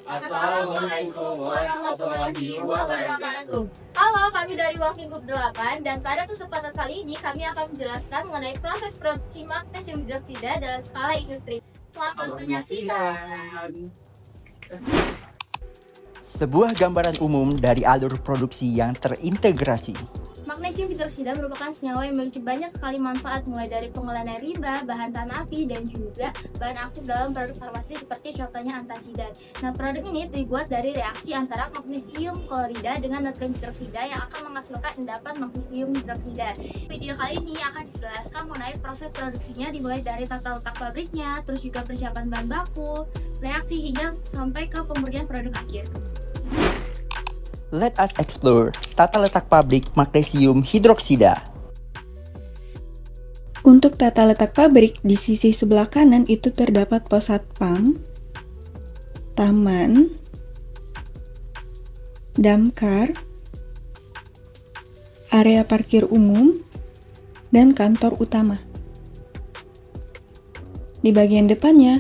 Assalamualaikum warahmatullahi wabarakatuh. Halo, kami dari Waktu Lingkup 8 dan pada kesempatan kali ini kami akan menjelaskan mengenai proses produksi magnesium hidroksida dalam skala industri. Selamat menyaksikan. Sebuah gambaran umum dari alur produksi yang terintegrasi. Magnesium hidroksida merupakan senyawa yang memiliki banyak sekali manfaat, mulai dari pengolahan air limbah, bahan tahan api, dan juga bahan aktif dalam produk farmasi seperti contohnya antasidan. Nah, produk ini dibuat dari reaksi antara magnesium klorida dengan natrium hidroksida yang akan menghasilkan endapan magnesium hidroksida. Video kali ini akan dijelaskan mengenai proses produksinya, dimulai dari tata letak pabriknya, terus juga persiapan bahan baku, reaksi hingga sampai ke pemurnian produk akhir. Let us explore tata letak pabrik magnesium hidroksida. Untuk tata letak pabrik, di sisi sebelah kanan itu terdapat pos satpam, taman, damkar, area parkir umum, dan kantor utama. Di bagian depannya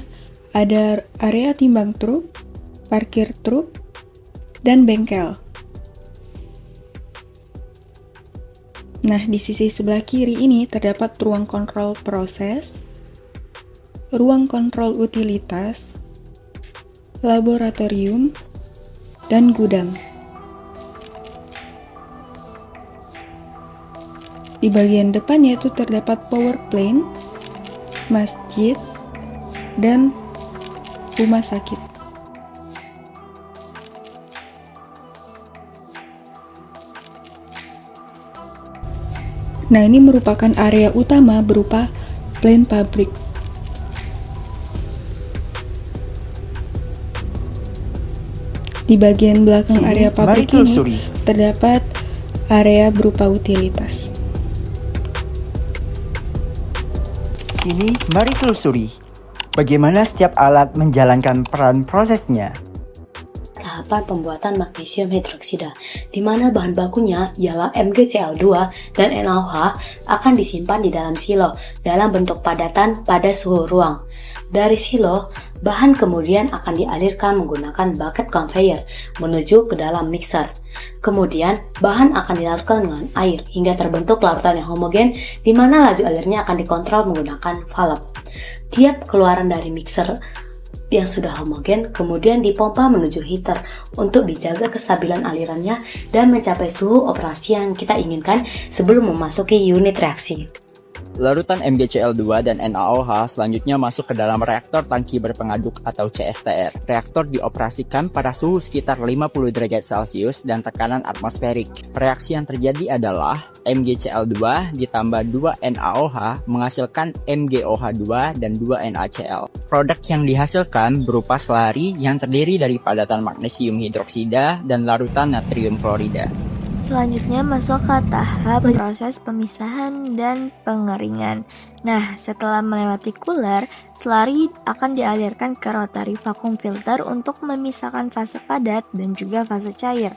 ada area timbang truk, parkir truk, dan bengkel. Nah, di sisi sebelah kiri ini terdapat ruang kontrol proses, ruang kontrol utilitas, laboratorium, dan gudang. Di bagian depannya itu terdapat power plant, masjid, dan rumah sakit. Nah, ini merupakan area utama berupa plant pabrik. Di bagian belakang area pabrik ini terdapat area berupa utilitas. Kini mari telusuri bagaimana setiap alat menjalankan peran prosesnya. Tahapan pembuatan magnesium hidroksida, di mana bahan bakunya ialah MgCl2 dan NaOH akan disimpan di dalam silo dalam bentuk padatan pada suhu ruang. Dari silo, bahan kemudian akan dialirkan menggunakan bucket conveyor menuju ke dalam mixer. Kemudian, bahan akan dilarutkan dengan air hingga terbentuk larutan yang homogen, di mana laju alirnya akan dikontrol menggunakan valve. Tiap keluaran dari mixer yang sudah homogen kemudian dipompa menuju heater untuk dijaga kestabilan alirannya dan mencapai suhu operasi yang kita inginkan sebelum memasuki unit reaksi. Larutan MgCl2 dan NaOH selanjutnya masuk ke dalam reaktor tangki berpengaduk atau CSTR. Reaktor dioperasikan pada suhu sekitar 50 derajat Celcius dan tekanan atmosferik. Reaksi yang terjadi adalah MgCl2 ditambah 2 NaOH menghasilkan MgOH2 dan 2 NaCl. Produk yang dihasilkan berupa slari yang terdiri dari padatan magnesium hidroksida dan larutan natrium klorida. Selanjutnya masuk ke tahap proses pemisahan dan pengeringan. Nah, setelah melewati cooler, slari akan dialirkan ke rotary vacuum filter untuk memisahkan fase padat dan juga fase cair.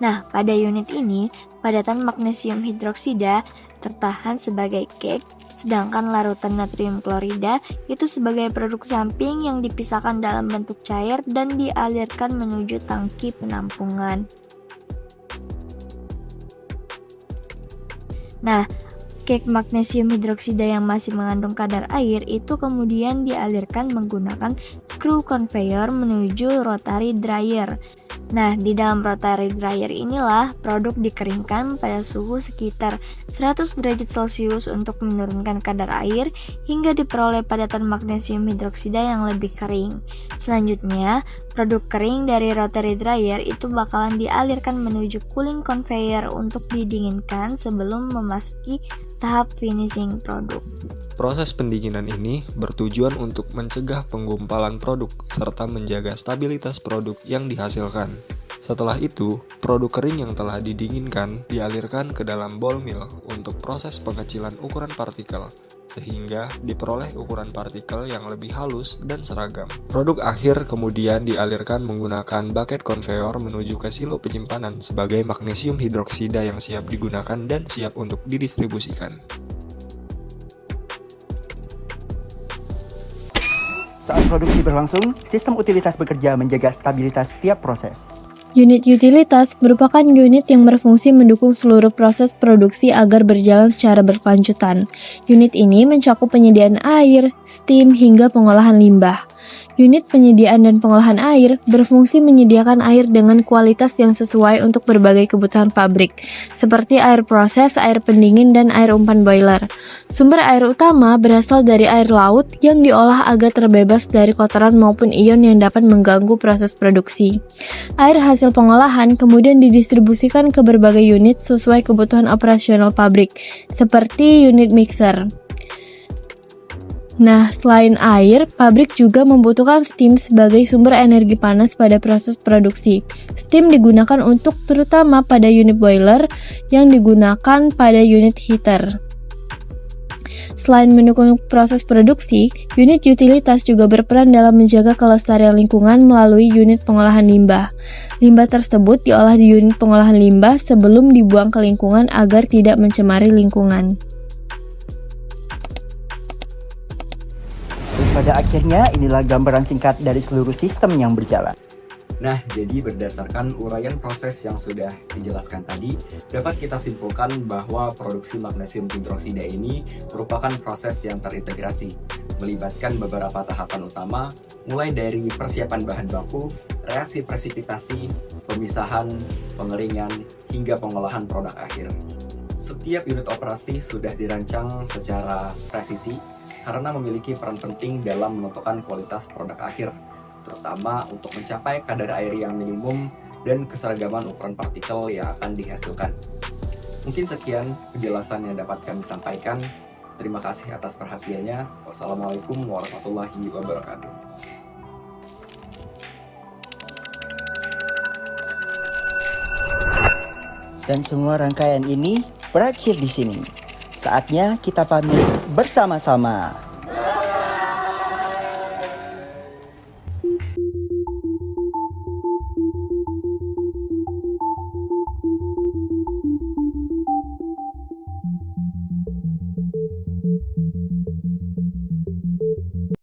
Nah, pada unit ini, padatan magnesium hidroksida tertahan sebagai cake, sedangkan larutan natrium klorida itu sebagai produk samping yang dipisahkan dalam bentuk cair dan dialirkan menuju tangki penampungan. Nah, cake magnesium hidroksida yang masih mengandung kadar air itu kemudian dialirkan menggunakan screw conveyor menuju rotary dryer. Nah, di dalam rotary dryer inilah produk dikeringkan pada suhu sekitar 100 derajat Celcius untuk menurunkan kadar air hingga diperoleh padatan magnesium hidroksida yang lebih kering. Selanjutnya, produk kering dari rotary dryer itu bakalan dialirkan menuju cooling conveyor untuk didinginkan sebelum memasuki tahap finishing produk. Proses pendinginan ini bertujuan untuk mencegah penggumpalan produk serta menjaga stabilitas produk yang dihasilkan. Setelah itu, produk kering yang telah didinginkan dialirkan ke dalam ball mill untuk proses pengecilan ukuran partikel, sehingga diperoleh ukuran partikel yang lebih halus dan seragam. Produk akhir kemudian dialirkan menggunakan bucket conveyor menuju ke silo penyimpanan sebagai magnesium hidroksida yang siap digunakan dan siap untuk didistribusikan. Saat produksi berlangsung, sistem utilitas bekerja menjaga stabilitas setiap proses. Unit utilitas merupakan unit yang berfungsi mendukung seluruh proses produksi agar berjalan secara berkelanjutan. Unit ini mencakup penyediaan air, steam, hingga pengolahan limbah. Unit penyediaan dan pengolahan air berfungsi menyediakan air dengan kualitas yang sesuai untuk berbagai kebutuhan pabrik, seperti air proses, air pendingin, dan air umpan boiler. Sumber air utama berasal dari air laut yang diolah agar terbebas dari kotoran maupun ion yang dapat mengganggu proses produksi. Air hasil pengolahan kemudian didistribusikan ke berbagai unit sesuai kebutuhan operasional pabrik, seperti unit mixer. Nah, selain air, pabrik juga membutuhkan steam sebagai sumber energi panas pada proses produksi. Steam digunakan untuk terutama pada unit boiler yang digunakan pada unit heater. Selain mendukung proses produksi, unit utilitas juga berperan dalam menjaga kelestarian lingkungan melalui unit pengolahan limbah. Limbah tersebut diolah di unit pengolahan limbah sebelum dibuang ke lingkungan agar tidak mencemari lingkungan. Pada akhirnya, inilah gambaran singkat dari seluruh sistem yang berjalan. Nah, jadi berdasarkan uraian proses yang sudah dijelaskan tadi, dapat kita simpulkan bahwa produksi magnesium hidroksida ini merupakan proses yang terintegrasi, melibatkan beberapa tahapan utama, mulai dari persiapan bahan baku, reaksi presipitasi, pemisahan, pengeringan, hingga pengolahan produk akhir. Setiap unit operasi sudah dirancang secara presisi, karena memiliki peran penting dalam menentukan kualitas produk akhir, terutama untuk mencapai kadar air yang minimum dan keseragaman ukuran partikel yang akan dihasilkan. Mungkin sekian penjelasan yang dapat kami sampaikan. Terima kasih atas perhatiannya. Wassalamualaikum warahmatullahi wabarakatuh. Dan semua rangkaian ini berakhir di sini. Saatnya kita pamit bersama-sama.